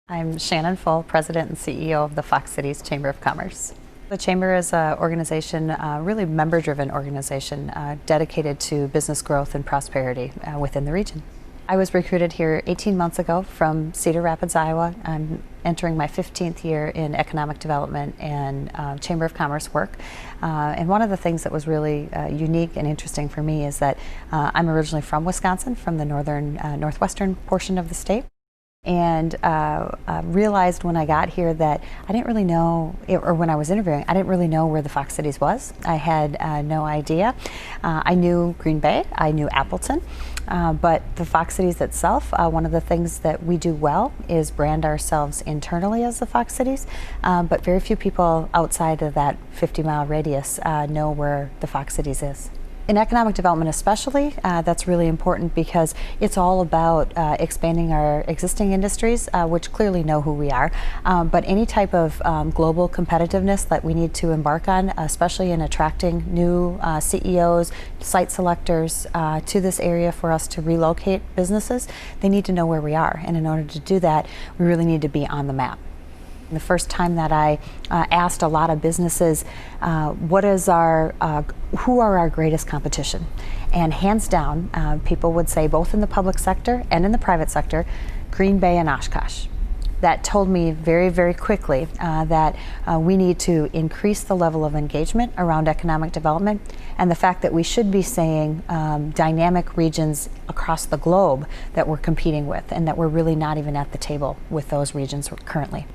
I'm Shannon, President and CEO of the Fox Cities Chamber of Commerce. The Chamber is an organization, really member-driven organization, dedicated to business growth and prosperity within the region. I was recruited here 18 months ago from Cedar Rapids, Iowa. I'm entering my 15th year in economic development and Chamber of Commerce work. And one of the things that was really unique and interesting for me is that I'm originally from Wisconsin, from the northwestern portion of the state. And realized when I got here that I didn't really know, or when I was interviewing, I didn't really know where the Fox Cities was. I had no idea. I knew Green Bay, I knew Appleton, but the Fox Cities itself, one of the things that we do well is brand ourselves internally as the Fox Cities, but very few people outside of that 50-mile radius know where the Fox Cities is. In economic development especially, that's really important because it's all about expanding our existing industries, which clearly know who we are, but any type of global competitiveness that we need to embark on, especially in attracting new CEOs, site selectors to this area for us to relocate businesses, they need to know where we are. And in order to do that, we really need to be on the map. The first time that I asked a lot of businesses, who are our greatest competition? And hands down, people would say, both in the public sector and in the private sector, Green Bay and Oshkosh. That told me very, very quickly that we need to increase the level of engagement around economic development, and the fact that we should be saying dynamic regions across the globe that we're competing with, and that we're really not even at the table with those regions currently.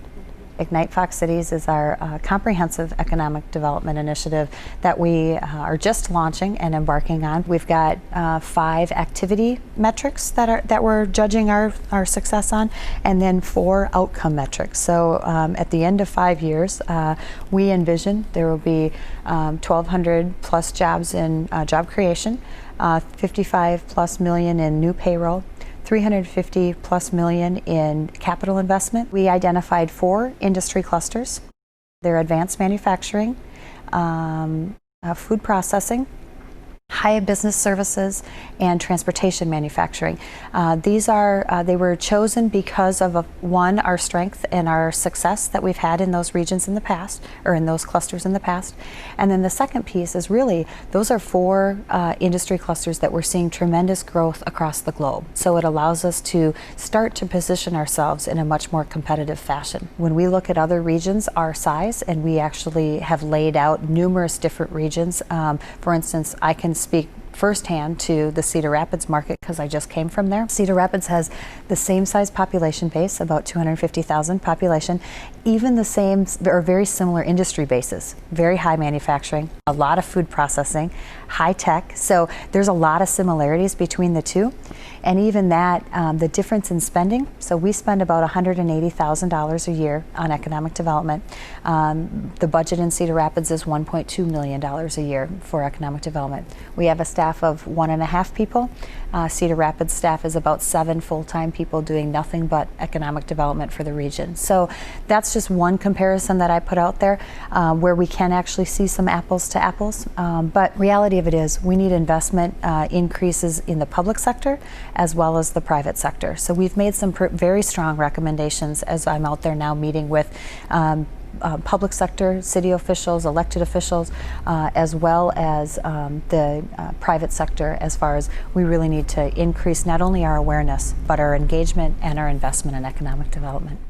Ignite Fox Cities is our comprehensive economic development initiative that we are just launching and embarking on. We've got 5 activity metrics that we're judging our success on, and then 4 outcome metrics. So at the end of 5 years, we envision there will be 1,200 plus jobs in job creation, 55 plus million in new payroll, 350 plus million in capital investment. We identified 4 industry clusters. They're advanced manufacturing, food processing, high business services, and transportation manufacturing. They were chosen because of one, our strength and our success that we've had in those regions in the past, or in those clusters in the past. And then the second piece is really, those are 4 industry clusters that we're seeing tremendous growth across the globe. So it allows us to start to position ourselves in a much more competitive fashion. When we look at other regions our size, and we actually have laid out numerous different regions, for instance, I can speak firsthand to the Cedar Rapids market because I just came from there. Cedar Rapids has the same size population base, about 250,000 population, even the same or very similar industry bases, very high manufacturing, a lot of food processing, high tech. So there's a lot of similarities between the two. And even that, the difference in spending, so we spend about $180,000 a year on economic development. The budget in Cedar Rapids is $1.2 million a year for economic development. We have a staff of 1.5 people. Cedar Rapids staff is about 7 full-time people doing nothing but economic development for the region. So that's just one comparison that I put out there where we can actually see some apples to apples. But reality of it is we need investment increases in the public sector as well as the private sector. So we've made some very strong recommendations as I'm out there now meeting with public sector, city officials, elected officials, as well as the private sector, as far as we really need to increase not only our awareness, but our engagement and our investment in economic development.